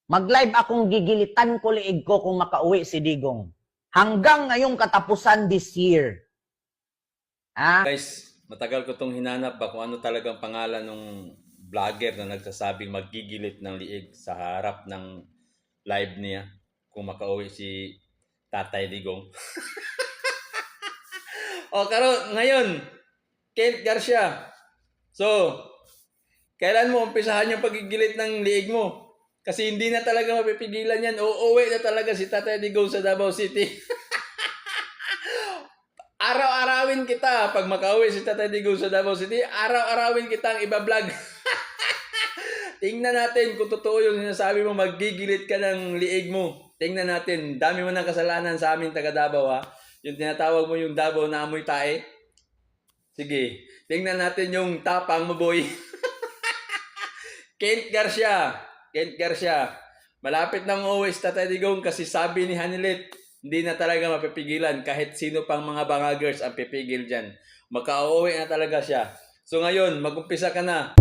Mag-live akong gigilitan ko liig ko kung makauwi si Digong. Hanggang ngayong katapusan this year. Guys, matagal ko tong hinanap ba kung ano talagang pangalan ng vlogger na nagsasabing magigilit ng liig sa harap ng live niya kung makauwi si Tatay Digong. O karo ngayon, Kate Garcia. So, kailan mo umpisahan yung pagigilit ng liig mo? Kasi hindi na talaga mapipigilan yan. Uuwi na talaga si Tatay Digong sa Davao City. Araw-arawin kita pag makauwi si Tatay Digong sa Davao City. Araw-arawin kitang iba-vlog. Tingnan natin kung totoo yung sinasabi mo, magigilit ka ng liig mo. Tingnan natin, dami mo ng kasalanan sa aming taga Davao ha. Yung tinatawag mo yung Davao na amoy tae. Sige, tingnan natin yung tapang mo boy. Kent Garcia. Kent Garcia. Malapit nang uwi si Tatay Digong kasi sabi ni Hanilet, hindi na talaga mapipigilan kahit sino pang mga bangagers ang pipigil dyan. Makauwi na talaga siya. So ngayon, mag-umpisa ka na.